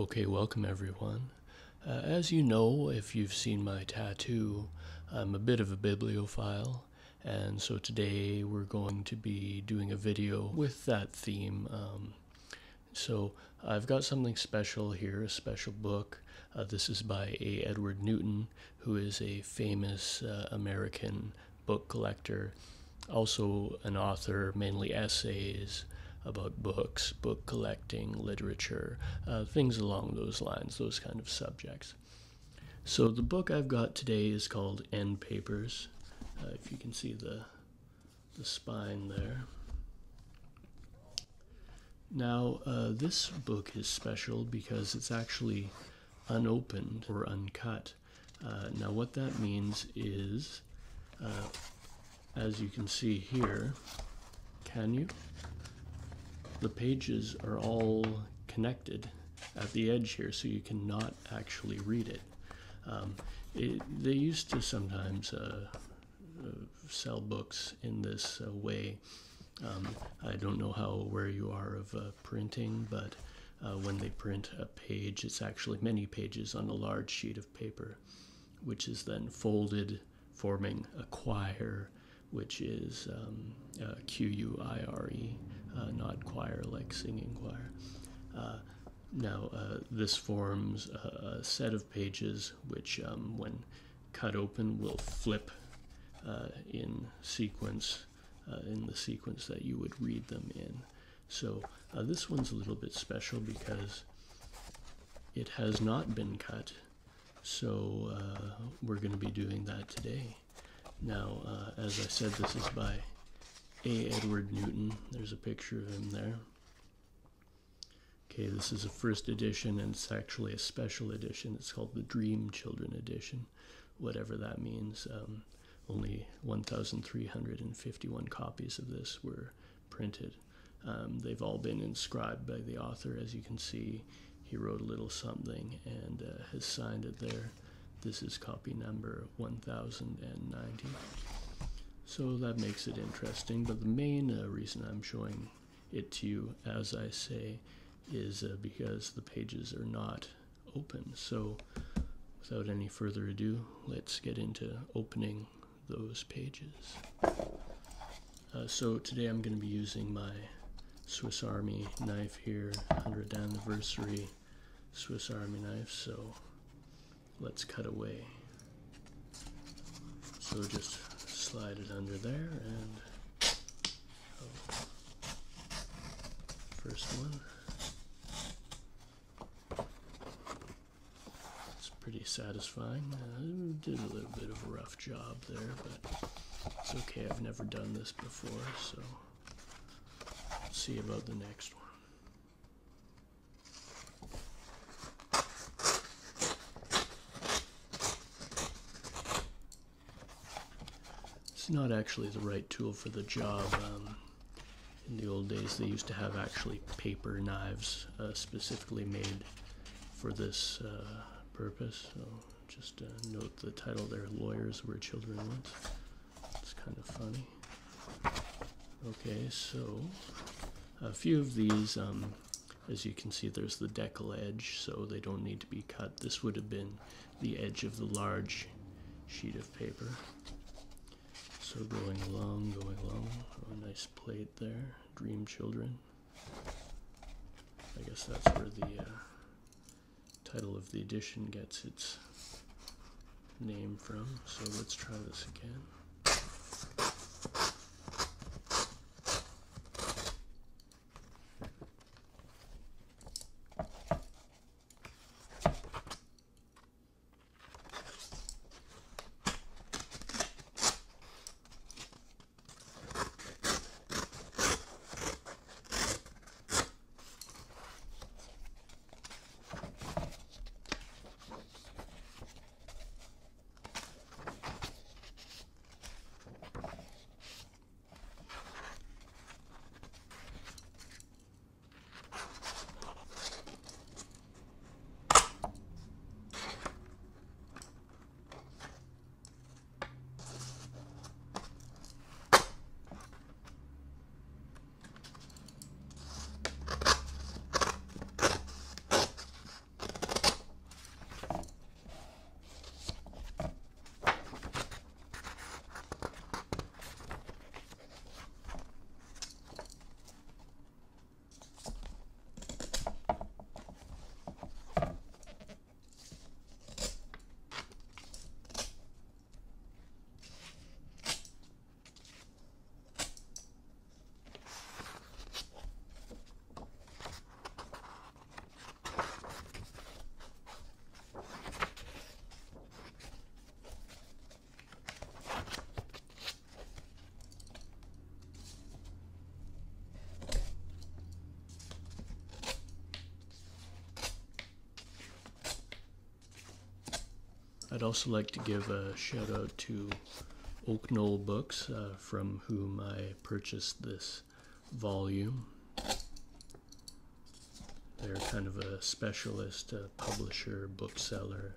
Okay, welcome everyone. As you know, if you've seen my tattoo, I'm a bit of a bibliophile, and so today we're going to be doing a video with that theme. So I've got something special here, a special book. This is by A. Edward Newton, who is a famous American book collector, also an author, mainly essays about books, book collecting, literature, things along those lines, those kind of subjects. So the book I've got today is called End Papers. If you can see the spine there. Now, this book is special because it's actually unopened or uncut. Now, what that means is, as you can see here, can you? The pages are all connected at the edge here, so you cannot actually read it. They used to sometimes sell books in this way. I don't know how aware you are of printing, but when they print a page, it's actually many pages on a large sheet of paper, which is then folded, forming a quire, which is Quire, not choir like singing choir. Now, this forms a set of pages which, when cut open, will flip in sequence, in the sequence that you would read them in. So this one's a little bit special because it has not been cut, so we're going to be doing that today. Now, as I said, this is by A. Edward Newton. There's a picture of him there. Okay, this is a first edition, and it's actually a special edition. It's called the Dream Children edition, whatever that means. Only 1,351 copies of this were printed. They've all been inscribed by the author. As you can see, he wrote a little something and has signed it there. This is copy number 1090. So that makes it interesting, but the main reason I'm showing it to you, as I say, is because the pages are not open. So without any further ado, let's get into opening those pages. So today I'm going to be using my Swiss Army knife here, 100th anniversary Swiss Army knife, so let's cut away. So just slide it under there, and first one. It's pretty satisfying. Did a little bit of a rough job there, but it's okay. I've never done this before, so let's see about the next one. It's not actually the right tool for the job. In the old days, they used to have actually paper knives specifically made for this purpose. So just note the title there, Lawyers Were Children Once. It's kind of funny. Okay, so a few of these, as you can see, there's the decal edge, so they don't need to be cut. This would have been the edge of the large sheet of paper. So going along, oh, nice plate there, Dream Children. I guess that's where the title of the edition gets its name from. So let's try this again. I'd also like to give a shout out to Oak Knoll Books, from whom I purchased this volume. They're kind of a specialist publisher, bookseller,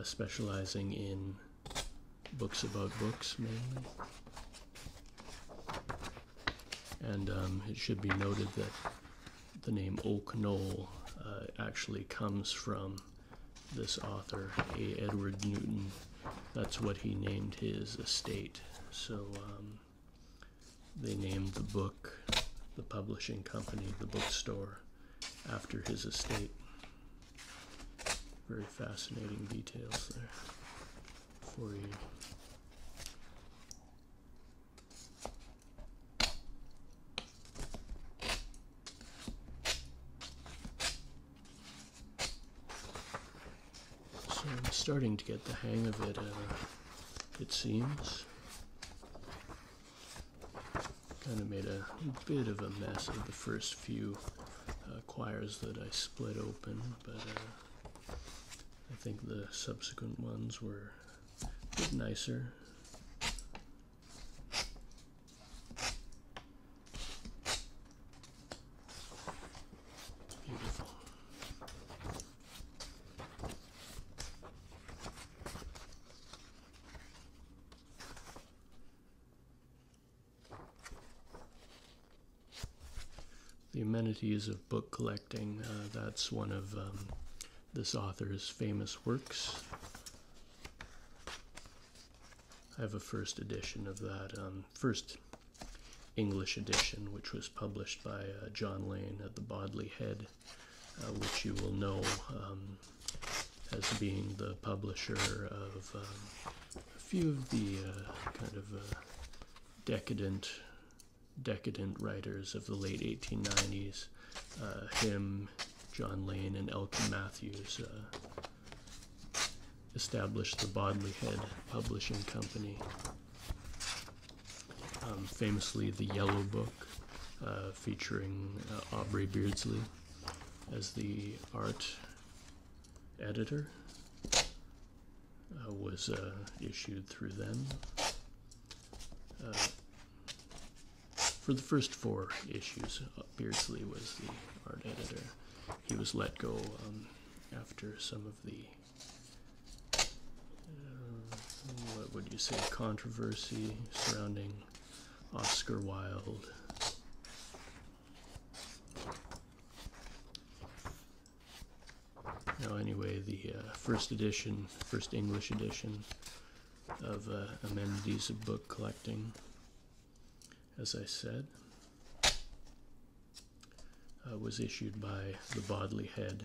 specializing in books about books mainly. And it should be noted that the name Oak Knoll actually comes from this author, A. Edward Newton. That's what he named his estate. So they named the book, the publishing company, the bookstore, after his estate. Very fascinating details there for you. So I'm starting to get the hang of it, it seems. Kind of made a bit of a mess of the first few quires that I split open, but I think the subsequent ones were a bit nicer. Beautiful. The amenities of book collecting, that's one of this author's famous works. I have a first edition of that, first English edition, which was published by John Lane at the Bodley Head, which you will know as being the publisher of a few of the kind of decadent writers of the late 1890s, him, John Lane, and Elkin Matthews established the Bodley Head Publishing Company. Famously, the Yellow Book, featuring Aubrey Beardsley as the art editor, was issued through them. For the first 4 issues, Beardsley was the art editor. He was let go after some of the, what would you say, controversy surrounding Oscar Wilde. Now anyway, the first English edition of Amenities of Book Collecting, as I said, was issued by the Bodley Head,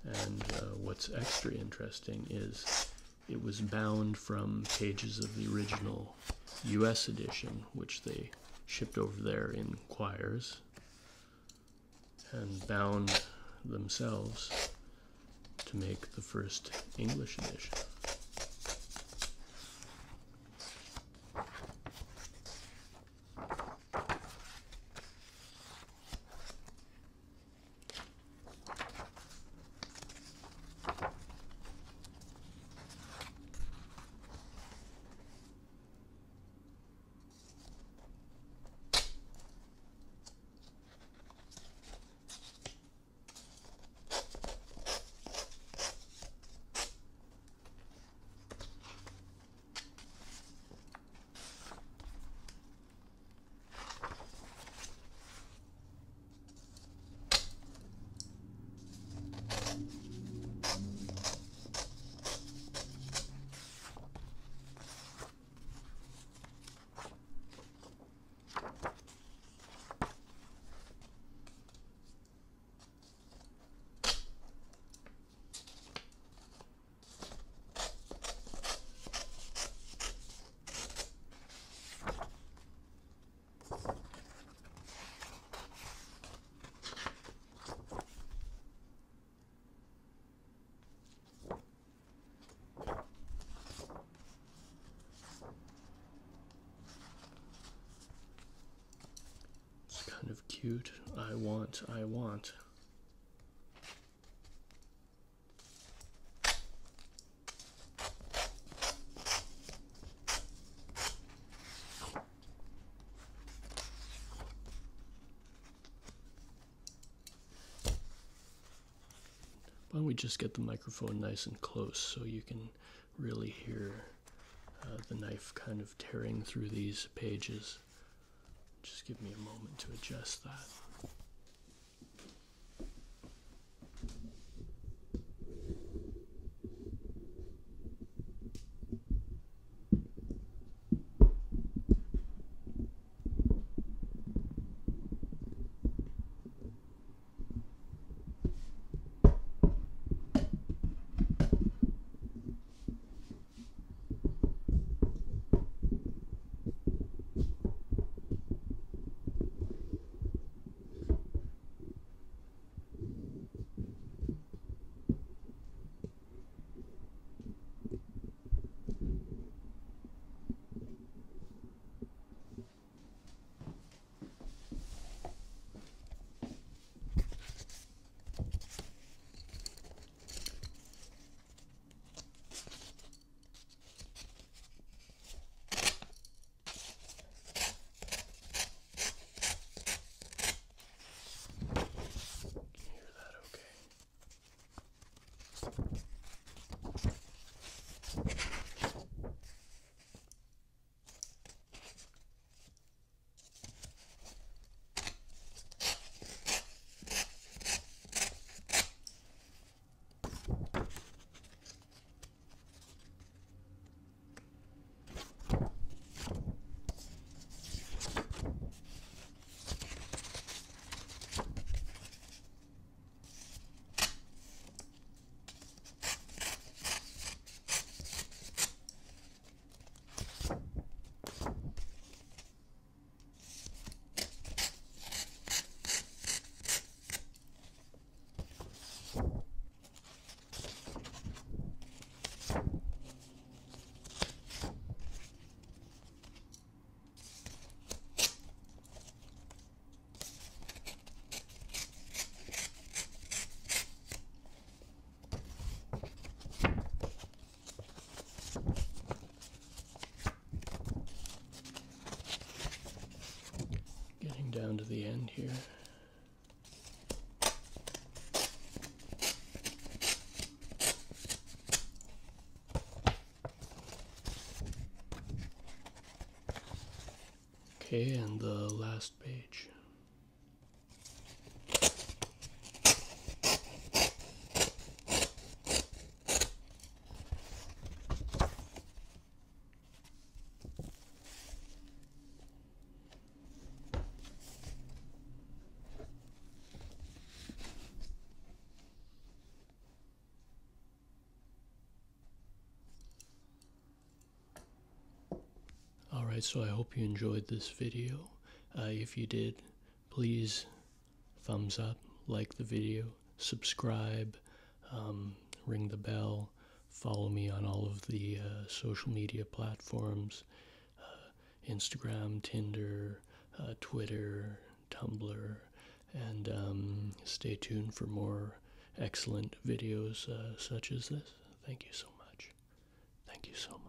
and what's extra interesting is it was bound from pages of the original US edition, which they shipped over there in quires, and bound themselves to make the first English edition. Kind of cute. I want. Why don't we just get the microphone nice and close so you can really hear the knife kind of tearing through these pages. Just give me a moment to adjust that. Down to the end here. Okay, and the last page. Alright, so I hope you enjoyed this video. If you did, please thumbs up, like the video, subscribe, ring the bell, follow me on all of the social media platforms, Instagram, Tinder, Twitter, Tumblr, and stay tuned for more excellent videos such as this. Thank you so much. Thank you so much.